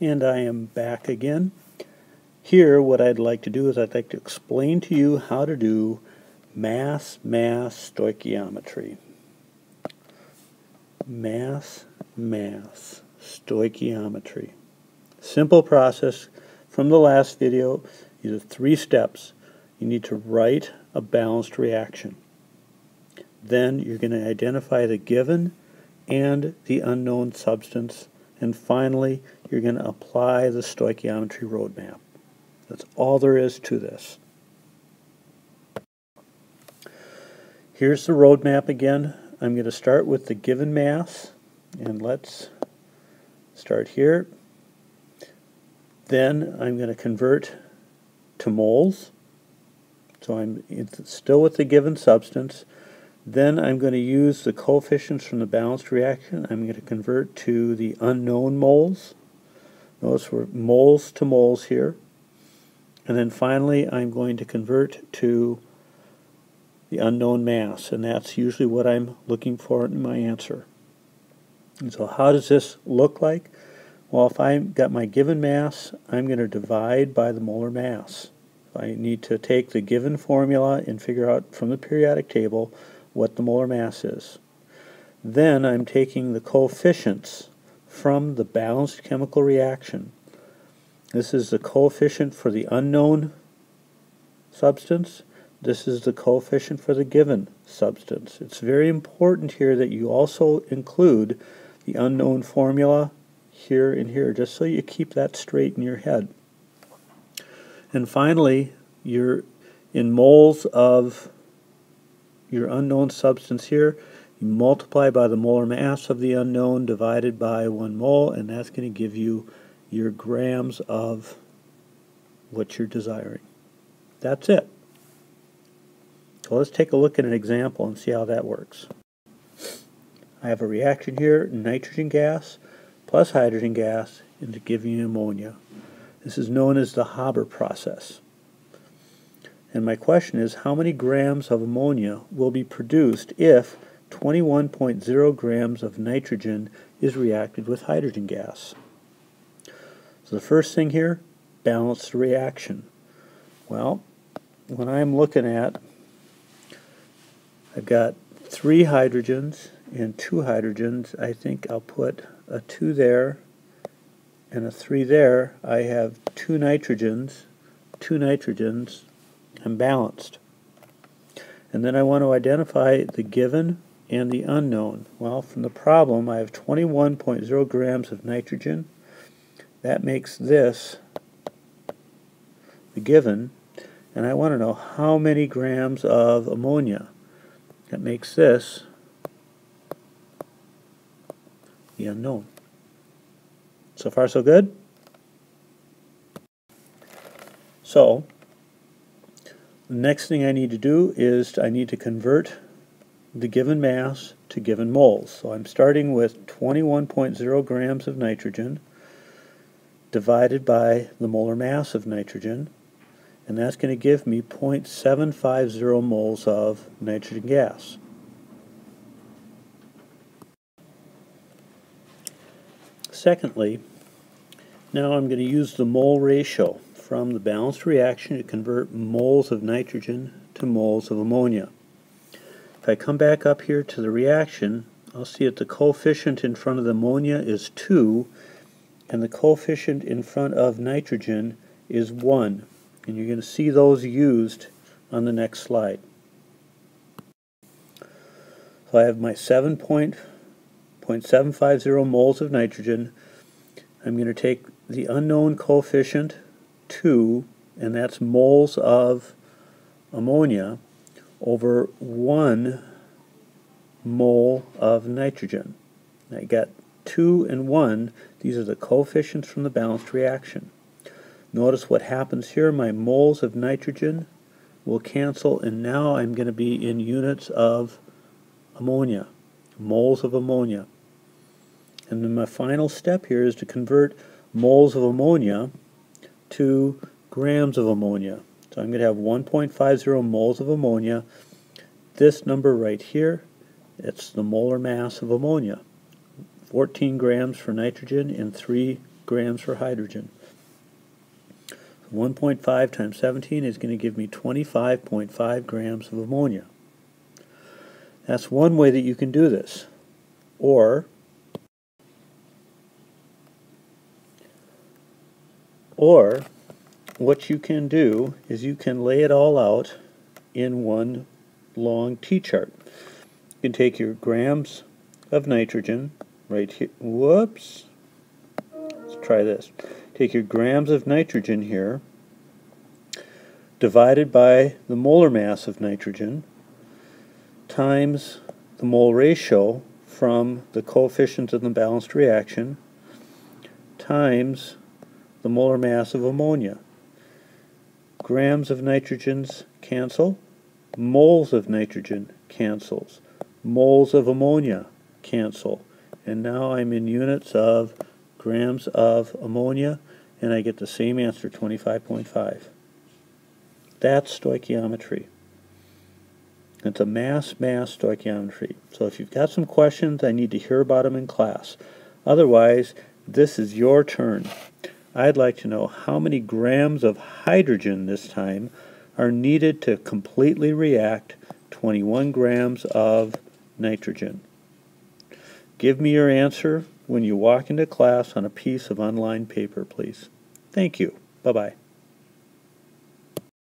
And I am back again. Here what I'd like to do is I'd like to explain to you how to do mass stoichiometry. Mass stoichiometry. Simple process from the last video. These are 3 steps. You need to write a balanced reaction. Then you're going to identify the given and the unknown substance. And finally, you're going to apply the stoichiometry roadmap. That's all there is to this. Here's the roadmap again. I'm going to start with the given mass, and let's start here. Then I'm going to convert to moles. So I'm still with the given substance. Then I'm going to use the coefficients from the balanced reaction. I'm going to convert to the unknown moles. Notice we're moles to moles here. And then finally I'm going to convert to the unknown mass, and that's usually what I'm looking for in my answer. And so how does this look like? Well, if I've got my given mass, I'm going to divide by the molar mass. I need to take the given formula and figure out from the periodic table what the molar mass is. Then I'm taking the coefficients from the balanced chemical reaction. This is the coefficient for the unknown substance. This is the coefficient for the given substance. It's very important here that you also include the unknown formula here and here, just so you keep that straight in your head. And finally, you're in moles of your unknown substance here. You multiply by the molar mass of the unknown divided by 1 mole, and that's going to give you your grams of what you're desiring. That's it. So let's take a look at an example and see how that works. I have a reaction here, nitrogen gas plus hydrogen gas into giving you ammonia. This is known as the Haber process. And my question is, how many grams of ammonia will be produced if 21.0 grams of nitrogen is reacted with hydrogen gas? So the first thing here, balance the reaction. Well, when I'm looking at, I've got 3 hydrogens and 2 hydrogens. I think I'll put a 2 there and a 3 there. I have 2 nitrogens. I'm balanced. And then I want to identify the given and the unknown. Well, from the problem, I have 21.0 grams of nitrogen. That makes this the given. And I want to know how many grams of ammonia. That makes this the unknown. So far, so good? So, the next thing I need to do is I need to convert the given mass to given moles. So I'm starting with 21.0 grams of nitrogen divided by the molar mass of nitrogen, and that's going to give me 0.750 moles of nitrogen gas. Secondly, now I'm going to use the mole ratio from the balanced reaction to convert moles of nitrogen to moles of ammonia. If I come back up here to the reaction, I'll see that the coefficient in front of the ammonia is 2, and the coefficient in front of nitrogen is 1. And you're going to see those used on the next slide. So I have my 7.750 moles of nitrogen. I'm going to take the unknown coefficient 2, and that's moles of ammonia, over 1 mole of nitrogen. I got 2 and 1. These are the coefficients from the balanced reaction. Notice what happens here. My moles of nitrogen will cancel, and now I'm going to be in units of ammonia, moles of ammonia. And then my final step here is to convert moles of ammonia to grams of ammonia. So I'm going to have 1.50 moles of ammonia. This number right here, it's the molar mass of ammonia. 14 grams for nitrogen and 3 grams for hydrogen. 1.5 times 17 is going to give me 25.5 grams of ammonia. That's one way that you can do this. Or what you can do is you can lay it all out in one long T-chart. You can take your grams of nitrogen right here. Whoops. Let's try this. Take your grams of nitrogen here, divided by the molar mass of nitrogen, times the mole ratio from the coefficient of the balanced reaction, times the molar mass of ammonia. Grams of nitrogens cancel, moles of nitrogen cancels, moles of ammonia cancel, and now I'm in units of grams of ammonia, and I get the same answer, 25.5. That's stoichiometry. It's a mass stoichiometry. So if you've got some questions, I need to hear about them in class. Otherwise, this is your turn. I'd like to know how many grams of hydrogen this time are needed to completely react 21 grams of nitrogen. Give me your answer when you walk into class on a piece of unlined paper, please. Thank you. Bye-bye.